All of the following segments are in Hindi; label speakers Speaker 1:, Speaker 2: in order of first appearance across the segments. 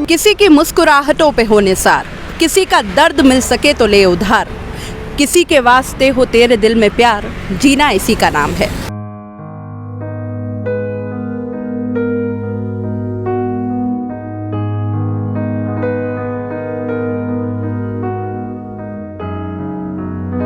Speaker 1: किसी की मुस्कुराहटों पे हो निसार, किसी का दर्द मिल सके तो ले उधार, किसी के वास्ते हो तेरे दिल में प्यार, जीना इसी का नाम है।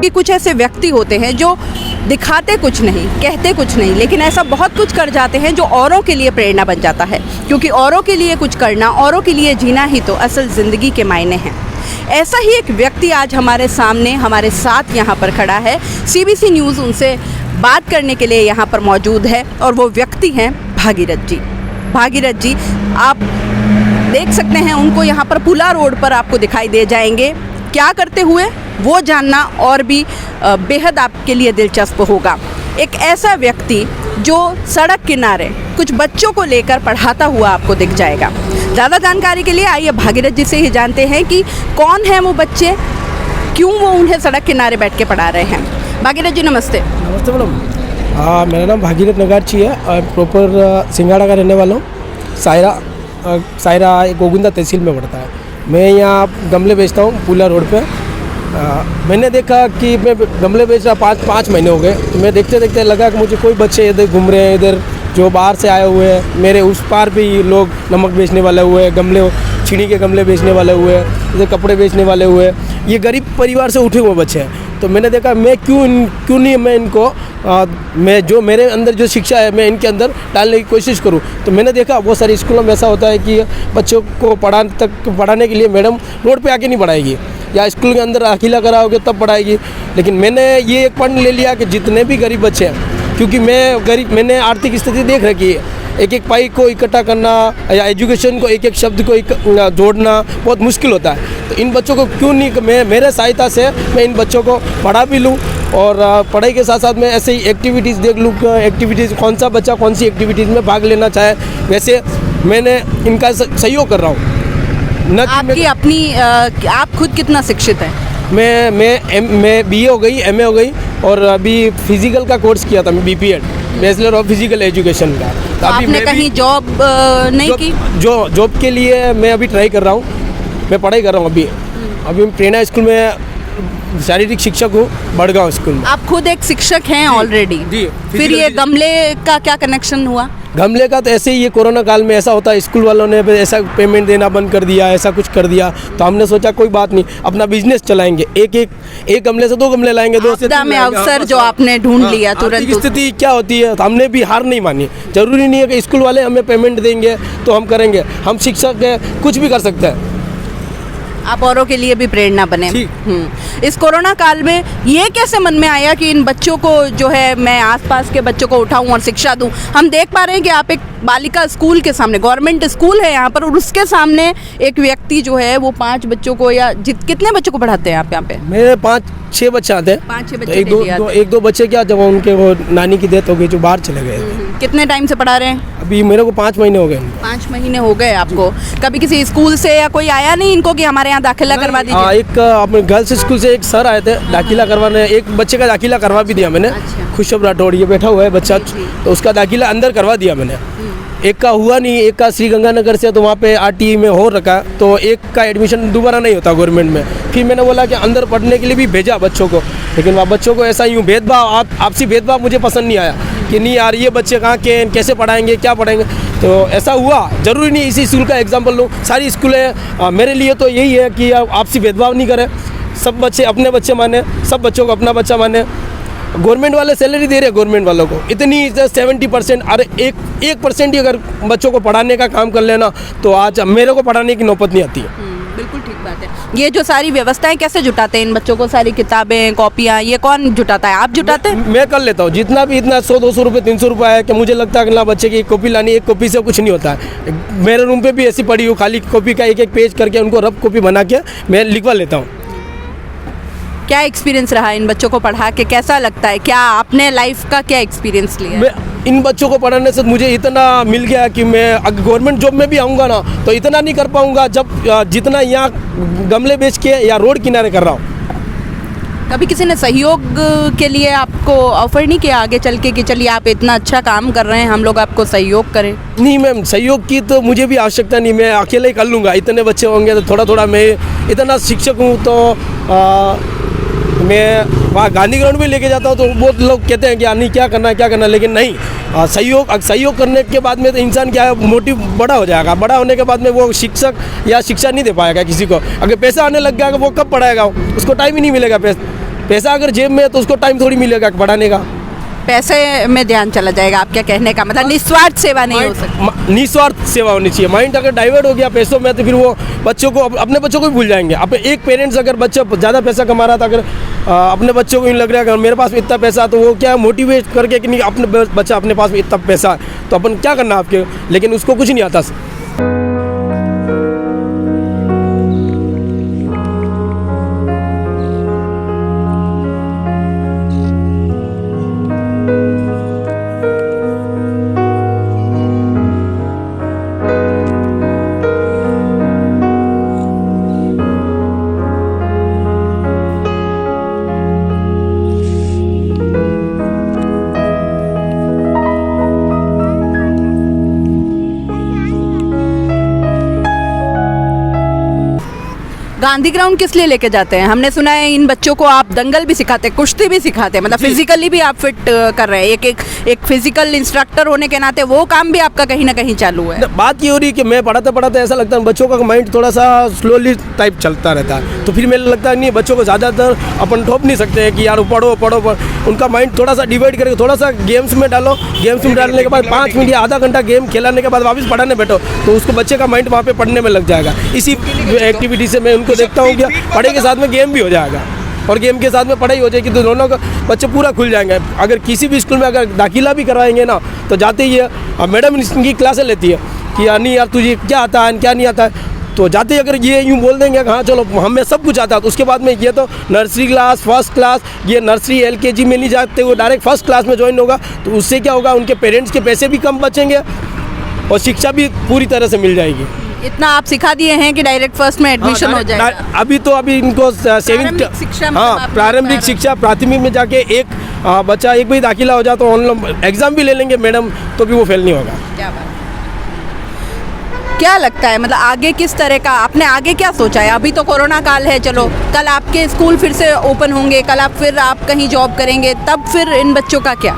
Speaker 1: कि कुछ ऐसे व्यक्ति होते हैं जो दिखाते कुछ नहीं, कहते कुछ नहीं, लेकिन ऐसा बहुत कुछ कर जाते हैं जो औरों के लिए प्रेरणा बन जाता है, क्योंकि औरों के लिए कुछ करना, औरों के लिए जीना ही तो असल ज़िंदगी के मायने हैं। ऐसा ही एक व्यक्ति आज हमारे सामने, हमारे साथ यहाँ पर खड़ा है। CBC न्यूज़ उनसे बात करने के लिए यहाँ पर मौजूद है और वो व्यक्ति हैं भागीरथ जी। भागीरथ जी, आप देख सकते हैं उनको यहाँ पर पुला रोड पर आपको दिखाई दे जाएंगे। क्या करते हुए वो जानना और भी बेहद आपके लिए दिलचस्प होगा। एक ऐसा व्यक्ति जो सड़क किनारे कुछ बच्चों को लेकर पढ़ाता हुआ आपको दिख जाएगा। ज़्यादा जानकारी के लिए आइए भागीरथ जी से ही जानते हैं कि कौन है वो बच्चे, क्यों वो उन्हें सड़क किनारे बैठ के पढ़ा रहे हैं। भागीरथ जी नमस्ते।
Speaker 2: नमस्ते मैडम। हाँ, मेरा नाम भागीरथ नगारची है और प्रॉपर सिंगाड़ा का रहने वाला हूँ। सायरा गोविंदा तहसील में पड़ता है। मैं यहाँ गमले बेचता हूँ पुला रोड पे। मैंने देखा कि मैं गमले बेच रहा 5 महीने हो गए। तो मैं देखते देखते लगा कि मुझे कोई बच्चे इधर घूम रहे हैं, इधर जो बाहर से आए हुए हैं। मेरे उस पार भी लोग नमक बेचने वाले हुए हैं, गमले चीनी के गमले बेचने वाले हुए हैं, इधर कपड़े बेचने वाले हुए हैं। ये गरीब परिवार से उठे हुए बच्चे हैं। तो मैंने देखा मैं क्यों नहीं मैं इनको मैं जो मेरे अंदर जो शिक्षा है मैं इनके अंदर डालने की कोशिश करूं। तो मैंने देखा बहुत सारे स्कूलों में ऐसा होता है कि बच्चों को पढ़ाने के लिए मैडम रोड पे आके नहीं पढ़ाएगी या स्कूल के अंदर दाखिला कराओगे तब पढ़ाएगी। लेकिन मैंने ये एक पॉइंट ले लिया कि जितने भी गरीब बच्चे हैं, क्योंकि मैंने आर्थिक स्थिति देख रखी है, एक एक पाई को इकट्ठा करना या एजुकेशन को एक एक शब्द को जोड़ना बहुत मुश्किल होता है। तो इन बच्चों को क्यों नहीं मेरे सहायता से मैं इन बच्चों को पढ़ा भी लूँ और पढ़ाई के साथ साथ मैं ऐसे ही एक्टिविटीज़ देख लूँ। एक्टिविटीज़ कौन सा बच्चा कौन सी एक्टिविटीज़ में भाग लेना चाहे, वैसे मैंने इनका सहयोग कर रहा हूँ।
Speaker 1: आपकी अपनी आप खुद कितना शिक्षित हैं?
Speaker 2: मैं BA हो गई, MA हो गई और अभी फिजिकल का कोर्स किया था मैं, BPEd bachelor of physical education का।
Speaker 1: तो आपने कहीं जॉब नहीं की?
Speaker 2: जॉब के लिए मैं अभी ट्राई कर रहा हूँ। मैं पढ़ाई कर रहा हूँ अभी प्रेरणा स्कूल में शारीरिक शिक्षक हूँ, बड़गांव स्कूल में।
Speaker 1: आप खुद एक शिक्षक हैं ऑलरेडी। फिर ये गमले का क्या कनेक्शन हुआ?
Speaker 2: गमले का तो ऐसे ही, ये कोरोना काल में ऐसा होता है, स्कूल वालों ने ऐसा पेमेंट देना बंद कर दिया, ऐसा कुछ कर दिया। तो हमने सोचा कोई बात नहीं, अपना बिजनेस चलाएंगे। एक गमले से 2 गमले लाएंगे, 2 से 3
Speaker 1: में अवसर जो आपने ढूंढ लिया तुरंत।
Speaker 2: स्थिति क्या होती है, तो हमने भी हार नहीं मानी। जरूरी नहीं है कि स्कूल वाले हमें पेमेंट देंगे तो हम करेंगे। हम शिक्षक हैं, कुछ भी कर सकते हैं।
Speaker 1: आप औरों के लिए भी प्रेरणा बने। इस कोरोना काल में ये कैसे मन में आया कि इन बच्चों को जो है मैं आसपास के बच्चों को उठाऊं और शिक्षा दूं? हम देख पा रहे हैं कि आप एक बालिका स्कूल के सामने, गवर्नमेंट स्कूल है यहाँ पर, और उसके सामने एक व्यक्ति जो है वो 5 बच्चों को या कितने बच्चों को पढ़ाते हैं आप यहाँ पे?
Speaker 2: मेरे 5-6 बच्चे आते हैं।
Speaker 1: 5-6 बच्चे।
Speaker 2: एक दो बच्चे क्या, जब उनके वो नानी की डेथ हो गई जो बाहर चले गए।
Speaker 1: कितने टाइम से पढ़ा रहे हैं?
Speaker 2: अभी मेरे को 5 महीने हो गए।
Speaker 1: 5 महीने हो गए आपको? कभी किसी स्कूल से या कोई आया नहीं इनको कि हमारे यहाँ दाखिला करवा दीजिए?
Speaker 2: एक अपने गर्ल्स स्कूल से एक सर आए थे दाखिला करवाने। एक बच्चे का दाखिला करवा भी दिया मैंने। खुशब राठौड़ ये बैठा हुआ है बच्चा, तो उसका दाखिला अंदर करवा दिया मैंने। एक का हुआ नहीं, एक का श्री गंगानगर से तो वहाँ पे RTE में हो रखा, तो एक का एडमिशन दोबारा नहीं होता गवर्नमेंट में। फिर मैंने बोला कि अंदर पढ़ने के लिए भी भेजा बच्चों को, लेकिन वहाँ बच्चों को ऐसा यूँ भेदभाव, आपसी भेदभाव मुझे पसंद नहीं आया कि नहीं यार ये बच्चे कहाँ के, कैसे पढ़ाएंगे, क्या पढ़ाएंगे। तो ऐसा हुआ। ज़रूरी नहीं इसी स्कूल का एग्जाम्पल लूँ, सारी स्कूलें मेरे लिए तो यही है कि आपसी भेदभाव नहीं करें, सब बच्चे अपने बच्चे माने, सब बच्चों को अपना बच्चा माने। गवर्नमेंट वाले सैलरी दे रहे हैं गवर्नमेंट वालों को इतनी 70%, अरे 1% ही अगर बच्चों को पढ़ाने का काम कर लेना तो आज मेरे को पढ़ाने की नौबत नहीं आती है।
Speaker 1: बिल्कुल ठीक बात है। ये जो सारी व्यवस्थाएं कैसे जुटाते हैं इन बच्चों को? सारी किताबें, कॉपियाँ, ये कौन जुटाता है? आप जुटाते हैं?
Speaker 2: मैं कर लेता हूँ जितना भी, इतना 100-200 रुपये 300 रुपये है कि मुझे लगता है कि ना बच्चे की एक कॉपी लानी, एक कॉपी से कुछ नहीं होता है। मेरे रूम पे भी ऐसी पड़ी हो, खाली कॉपी का एक पेज करके उनको रफ कॉपी बना के मैं लिखवा लेता हूँ।
Speaker 1: क्या एक्सपीरियंस रहा इन बच्चों को पढ़ा के? कैसा लगता है? क्या आपने लाइफ का क्या एक्सपीरियंस लिया?
Speaker 2: मैं इन बच्चों को पढ़ाने से मुझे इतना मिल गया कि मैं अगर गवर्नमेंट जॉब में भी आऊँगा ना तो इतना नहीं कर पाऊँगा जब जितना यहाँ गमले बेच के या रोड किनारे कर रहा हूँ।
Speaker 1: कभी किसी ने सहयोग के लिए आपको ऑफर नहीं किया आगे चल के कि चलिए आप इतना अच्छा काम कर रहे हैं, हम लोग आपको सहयोग करें?
Speaker 2: नहीं मैम, सहयोग की तो मुझे भी आवश्यकता नहीं, मैं अकेले ही कर लूँगा। इतने बच्चे होंगे तो थोड़ा थोड़ा, मैं इतना शिक्षक हूँ तो मैं वहाँ गांधी ग्राउंड में लेके जाता हूँ तो बहुत लोग कहते हैं कि नहीं क्या करना है क्या करना है, लेकिन नहीं, सहयोग करने के बाद में तो इंसान क्या है, मोटिव बड़ा हो जाएगा। बड़ा होने के बाद में वो शिक्षक या शिक्षा नहीं दे पाएगा किसी को। अगर पैसा आने लग गया वो कब पढ़ाएगा, उसको टाइम ही नहीं मिलेगा। पैसा अगर जेब में है तो उसको टाइम थोड़ी मिलेगा पढ़ाने का।
Speaker 1: पैसे में ध्यान चला जाएगा, आप क्या कहने का मतलब निस्वार्थ सेवा नहीं हो सकती?
Speaker 2: निस्वार्थ सेवा होनी चाहिए। माइंड अगर डाइवर्ट हो गया पैसों में तो फिर वो बच्चों को, अपने बच्चों को भी भूल जाएंगे। अब एक पेरेंट्स अगर बच्चा ज़्यादा पैसा कमा रहा था, अगर अपने बच्चों को यूँ लग रहा है कि मेरे पास इतना पैसा, तो वो क्या मोटिवेट करके कि नहीं अपने बच्चा अपने पास में इतना पैसा है तो अपन क्या करना आपके, लेकिन उसको कुछ नहीं आता।
Speaker 1: गांधी ग्राउंड किस लिए लेके जाते हैं? हमने सुना है इन बच्चों को आप दंगल भी सिखाते हैं, कुश्ती भी सिखाते हैं, मतलब फिजिकली भी आप फिट कर रहे हैं। एक फिजिकल इंस्ट्रक्टर होने के नाते वो काम भी आपका कहीं ना कहीं चालू है।
Speaker 2: बात ये हो रही है कि मैं पढ़ाते पढ़ाते ऐसा लगता है बच्चों का माइंड थोड़ा सा स्लोली टाइप चलता रहता है, तो फिर मेरे लगता है नहीं, बच्चों को ज़्यादातर अपन थोप नहीं सकते हैं कि यार पढ़ो पढ़ो पढ़ो। उनका माइंड थोड़ा सा डिवाइड करके थोड़ा सा गेम्स में डालो। गेम्स में डालने के बाद 5 मिनट या आधा घंटा गेम खिलाने के बाद वापस पढ़ाने बैठो, तो उसको बच्चे का माइंड वहाँ पे पढ़ने में लग जाएगा। इसी एक्टिविटी से मैं उनको देखता हूँ कि पढ़ाई के साथ में गेम भी हो जाएगा और गेम के साथ में पढ़ाई हो जाएगी, तो दोनों का बच्चे पूरा खुल जाएंगे। अगर किसी भी स्कूल में अगर दाखिला भी करवाएंगे ना, तो जाते ही मैडम इनकी क्लासें लेती है कि यार नहीं यार तुझे क्या आता है क्या नहीं आता है, तो जाते ही अगर ये यूँ बोल देंगे हाँ चलो हमें सब कुछ आता है, तो उसके बाद में ये तो नर्सरी क्लास फर्स्ट क्लास, ये नर्सरी LKG में नहीं जाते, वो डायरेक्ट फर्स्ट क्लास में ज्वाइन होगा। तो उससे क्या होगा, उनके पेरेंट्स के पैसे भी कम बचेंगे और शिक्षा भी पूरी तरह से मिल जाएगी।
Speaker 1: इतना आप सिखा दिए हैं कि डायरेक्ट फर्स्ट में एडमिशन हो जाएगा।
Speaker 2: अभी इनको सेविंग, हाँ प्रारंभिक शिक्षा प्राथमिक में जाके एक बच्चा एक भी दाखिला हो जाए तो ऑनलाइन एग्जाम भी ले लेंगे मैडम, तो भी वो फेल नहीं होगा।
Speaker 1: क्या बात, क्या लगता है मतलब आगे किस तरह का आपने आगे क्या सोचा है? अभी तो कोरोना काल है, चलो कल आपके स्कूल फिर से ओपन होंगे, कल फिर आप कहीं जॉब करेंगे, तब फिर इन बच्चों का क्या?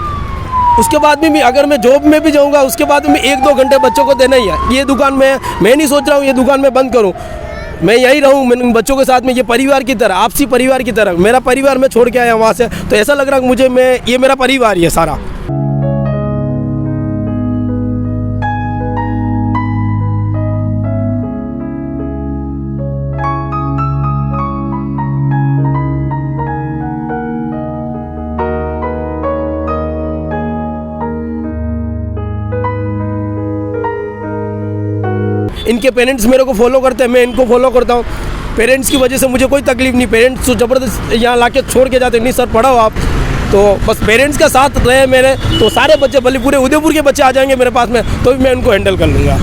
Speaker 2: उसके बाद भी अगर मैं जॉब में भी जाऊंगा उसके बाद में 1-2 घंटे बच्चों को देना ही है। ये दुकान में मैं नहीं सोच रहा हूँ ये दुकान में बंद करूँ, मैं यही रहूँ मैं बच्चों के साथ में, ये परिवार की तरह, आपसी परिवार की तरह। मेरा परिवार मैं छोड़ के आया वहाँ से, तो ऐसा लग रहा है मुझे ये मेरा परिवार ही है सारा। इनके पेरेंट्स मेरे को फॉलो करते हैं, मैं इनको फॉलो करता हूँ। पेरेंट्स की वजह से मुझे कोई तकलीफ नहीं, पेरेंट्स तो ज़बरदस्त यहाँ लाके छोड़ के जाते नहीं सर पढ़ाओ आप, तो बस पेरेंट्स का साथ रहे मेरे, तो सारे बच्चे भले पूरे उदयपुर के बच्चे आ जाएंगे मेरे पास में, तो भी मैं उनको हैंडल कर लूँगा।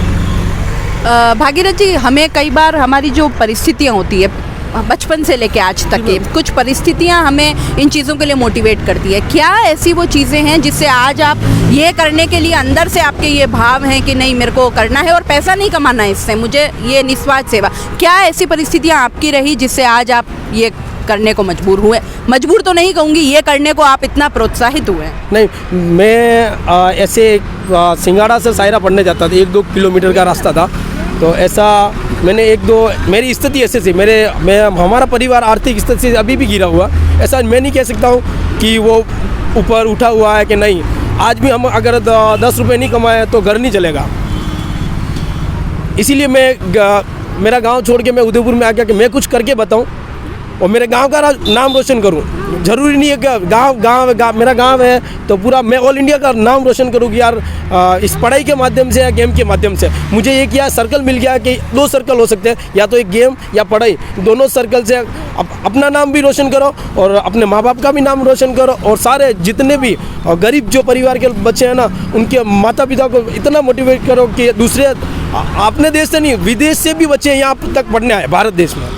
Speaker 1: भागीरथ जी, हमें कई बार हमारी जो परिस्थितियाँ होती है बचपन से लेके आज तक की, कुछ परिस्थितियां हमें इन चीज़ों के लिए मोटिवेट करती है। क्या ऐसी वो चीज़ें हैं जिससे आज आप ये करने के लिए अंदर से आपके ये भाव हैं कि नहीं मेरे को करना है और पैसा नहीं कमाना है इससे, मुझे ये निस्वार्थ सेवा, क्या ऐसी परिस्थितियां आपकी रही जिससे आज आप ये करने को मजबूर हुए? मजबूर तो नहीं कहूँगी, ये करने को आप इतना प्रोत्साहित हुए?
Speaker 2: नहीं, मैं ऐसे सिंगाड़ा से सायरा पढ़ने जाता था, 1-2 किलोमीटर का रास्ता था, तो ऐसा मैंने 1-2 मेरी स्थिति ऐसे थी, हमारा परिवार आर्थिक स्थिति से अभी भी गिरा हुआ, ऐसा मैं नहीं कह सकता हूँ कि वो ऊपर उठा हुआ है कि नहीं। आज भी हम अगर 10 रुपये नहीं कमाए तो घर नहीं चलेगा। इसीलिए मेरा गांव छोड़ के मैं उदयपुर में आ गया कि मैं कुछ करके बताऊं और मेरे गांव का नाम रोशन करूं। ज़रूरी नहीं है कि गांव मेरा गांव है तो पूरा मैं ऑल इंडिया का नाम रोशन करूं कि यार इस पढ़ाई के माध्यम से या गेम के माध्यम से। मुझे एक यह सर्कल मिल गया कि 2 सर्कल हो सकते हैं, या तो एक गेम या पढ़ाई, दोनों सर्कल से अपना नाम भी रोशन करो और अपने माँ बाप का भी नाम रोशन करो, और सारे जितने भी गरीब जो परिवार के बच्चे हैं ना, उनके माता पिता को इतना मोटिवेट करो कि दूसरे अपने देश से नहीं विदेश से भी बच्चे यहाँ तक पढ़ने आए भारत देश में।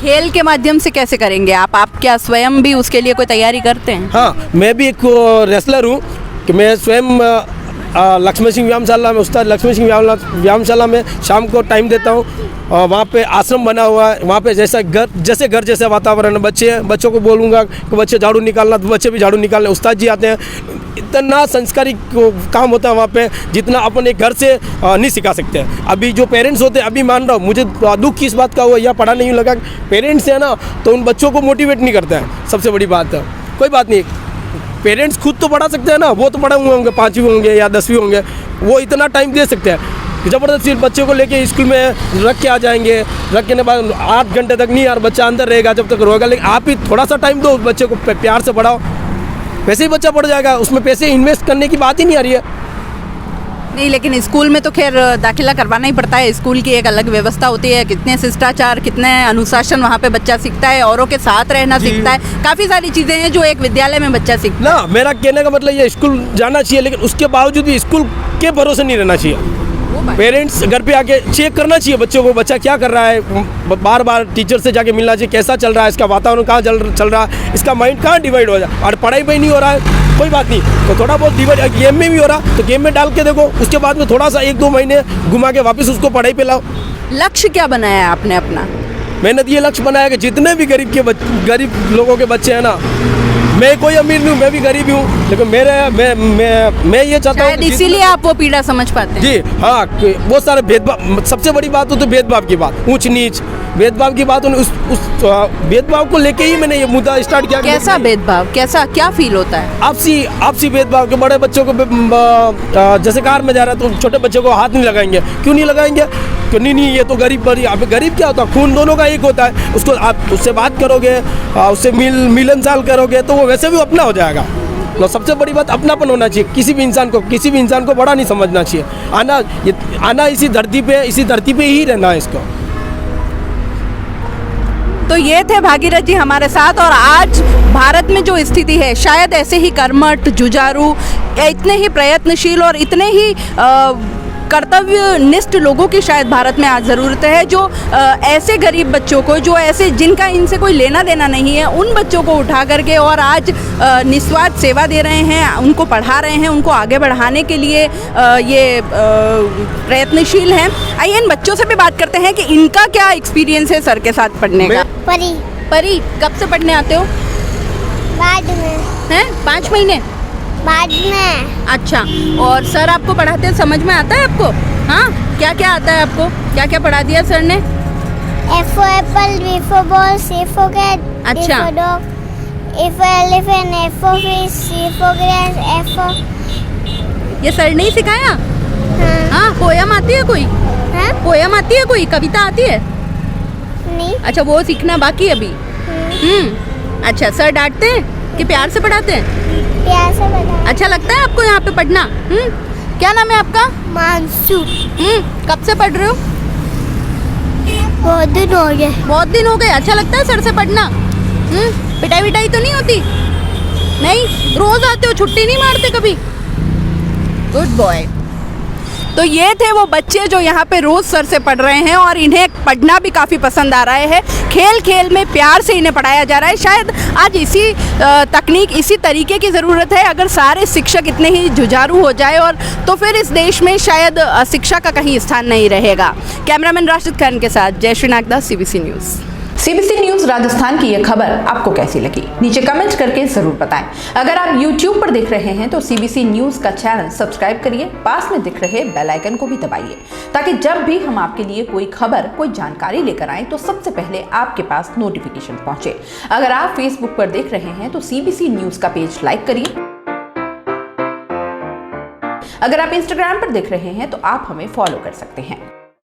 Speaker 1: खेल के माध्यम से कैसे करेंगे आप क्या स्वयं भी उसके लिए कोई तैयारी करते हैं?
Speaker 2: हाँ, मैं भी एक रेसलर हूँ कि मैं स्वयं लक्ष्मण सिंह व्यायामशाला में, उस्ताद लक्ष्मण सिंह व्यायामशाला में शाम को टाइम देता हूँ। वहाँ पे आश्रम बना हुआ है, वहाँ पे जैसे घर जैसे वातावरण है। बच्चों को बोलूँगा कि बच्चे झाड़ू निकालना, तो बच्चे भी झाड़ू निकालने, उस्ताद जी आते हैं। इतना संस्कारी काम होता है वहाँ पे जितना अपन एक घर से नहीं सिखा सकते हैं। अभी जो पेरेंट्स होते हैं, अभी मान रहा हूँ, मुझे दुख किस बात का हुआ या पढ़ा नहीं लगा, पेरेंट्स है ना तो उन बच्चों को मोटिवेट नहीं करते हैं। सबसे बड़ी बात है, कोई बात नहीं, पेरेंट्स खुद तो पढ़ा सकते हैं ना, वो तो पढ़े हुए होंगे, 5वीं होंगे या 10वीं होंगे, वो इतना टाइम दे सकते हैं। ज़बरदस्ती बच्चे को लेके स्कूल में रख के आ जाएंगे, रखने के बाद 8 घंटे तक नहीं यार, बच्चा अंदर रहेगा जब तक रोएगा। लेकिन आप ही थोड़ा सा टाइम दो, उस बच्चे को प्यार से पढ़ाओ, वैसे ही बच्चा पढ़ जाएगा। उसमें पैसे इन्वेस्ट करने की बात ही नहीं आ रही है।
Speaker 1: नहीं, लेकिन स्कूल में तो खैर दाखिला करवाना ही पड़ता है। स्कूल की एक अलग व्यवस्था होती है, कितने शिष्टाचार, कितने अनुशासन वहाँ पे बच्चा सीखता है, औरों के साथ रहना सीखता है, काफ़ी सारी चीज़ें हैं जो एक विद्यालय में बच्चा सीखता है।
Speaker 2: ना, मेरा कहने का मतलब ये स्कूल जाना चाहिए, लेकिन उसके बावजूद भी स्कूल के भरोसे नहीं रहना चाहिए। पेरेंट्स घर पे आके चेक करना चाहिए बच्चों को, बच्चा क्या कर रहा है, बार बार टीचर से जाके मिलना चाहिए, कैसा चल रहा है, इसका वातावरण कहाँ चल रहा है, इसका माइंड कहाँ डिवाइड हो जाए। और पढ़ाई पे नहीं हो रहा है, कोई बात नहीं, तो थोड़ा बहुत डिवाइड गेम में भी हो रहा तो गेम में डाल के देखो, उसके बाद में थोड़ा सा 1-2 महीने घुमा के वापस उसको पढ़ाई पे लाओ।
Speaker 1: लक्ष्य क्या बनाया है आपने अपना?
Speaker 2: मैंने ये लक्ष्य बनाया कि जितने भी गरीब लोगों के बच्चे हैं ना, मैं कोई अमीर नहीं हूँ, मैं भी गरीब ही हूँ, लेकिन मैं ये चाहता हूँ,
Speaker 1: इसीलिए आप वो पीड़ा समझ पाते हैं।
Speaker 2: जी हाँ, बहुत सारे भेदभाव, सबसे बड़ी बात हो तो भेदभाव की बात, ऊंच नीच भेदभाव की बात, उस भेदभाव को लेके ही मैंने ये मुद्दा स्टार्ट किया।
Speaker 1: कैसा भेदभाव, कैसा क्या फील होता है?
Speaker 2: आपसी भेदभाव के, बड़े बच्चों को जैसे कार में जा रहा है तो छोटे बच्चों को हाथ नहीं लगाएंगे, क्यों नहीं लगाएंगे? तो नहीं ये तो गरीब गरीब क्या होता है, खून दोनों का एक होता है। उसको आप उससे बात करोगे, उससे मिलनसार करोगे तो वो वैसे भी अपना हो जाएगा। तो सबसे बड़ी बात अपनापन होना चाहिए। किसी भी इंसान को बड़ा नहीं समझना चाहिए। आना इसी धरती पे ही रहना है इसको।
Speaker 1: तो ये थे भागीरथ जी हमारे साथ, और आज भारत में जो स्थिति है, शायद ऐसे ही कर्मठ, जुझारू, इतने ही प्रयत्नशील और इतने ही कर्तव्यनिष्ठ लोगों की शायद भारत में आज ज़रूरत है, जो ऐसे गरीब बच्चों को, जो ऐसे जिनका इनसे कोई लेना देना नहीं है, उन बच्चों को उठा करके और आज निस्वार्थ सेवा दे रहे हैं, उनको पढ़ा रहे हैं, उनको आगे बढ़ाने के लिए ये प्रयत्नशील हैं। आइए इन बच्चों से भी बात करते हैं कि इनका क्या एक्सपीरियंस है सर के साथ पढ़ने का। परी, कब से पढ़ने आते हो?
Speaker 3: बाद में।
Speaker 1: हैं? 5 महीने
Speaker 3: बाद में।
Speaker 1: अच्छा, और सर आपको पढ़ाते हैं, समझ में आता है आपको? हाँ, क्या क्या आता है आपको? क्या क्या पढ़ा दिया सर ने?
Speaker 3: A for apple, B for ball, C for cat,
Speaker 1: अच्छा।
Speaker 3: D for dog, E for elephant, F for fish, C for grass, F for।
Speaker 1: ये सर ने ही सिखाया?
Speaker 3: हाँ।
Speaker 1: हाँ, पोयम आती है कोई?
Speaker 3: हाँ?
Speaker 1: पोयम आती है कोई? कविता आती है?
Speaker 3: नहीं।
Speaker 1: अच्छा, वो सीखना बाकी है अभी। अच्छा, सर डांटते हैं कि प्यार से पढ़ाते हैं?
Speaker 3: प्यार से बता।
Speaker 1: अच्छा लगता है आपको यहाँ पे पढ़ना? क्या नाम है आपका?
Speaker 3: मानसू।
Speaker 1: कब से पढ़ रहे हो?
Speaker 3: बहुत दिन हो गए।
Speaker 1: बहुत दिन हो गए। अच्छा लगता है सर से पढ़ना? पिटाई विटाई तो नहीं होती? नहीं, रोज आते हो, छुट्टी नहीं मारते कभी? Good boy. तो ये थे वो बच्चे जो यहाँ पे रोज़ सर से पढ़ रहे हैं, और इन्हें पढ़ना भी काफ़ी पसंद आ रहा है। खेल खेल में प्यार से इन्हें पढ़ाया जा रहा है। शायद आज इसी तकनीक, इसी तरीके की ज़रूरत है। अगर सारे शिक्षक इतने ही जुझारू हो जाए और तो फिर इस देश में शायद शिक्षा का कहीं स्थान नहीं रहेगा। कैमरामैन राशिद खान के साथ Jayashree Nagdas, CBC news.
Speaker 4: CBC news Rajasthan की ये खबर आपको कैसी लगी, नीचे कमेंट करके जरूर बताएं। अगर आप YouTube पर देख रहे हैं तो CBC न्यूज़ का चैनल सब्सक्राइब करिए, पास में दिख रहे बेल आइकन को भी दबाइए, ताकि जब भी हम आपके लिए कोई खबर, कोई जानकारी लेकर आएं तो सबसे पहले आपके पास नोटिफिकेशन पहुंचे। अगर आप Facebook पर देख रहे हैं तो CBC न्यूज़ का पेज लाइक करिए। अगर आप Instagram पर देख रहे हैं तो आप हमें फॉलो कर सकते हैं।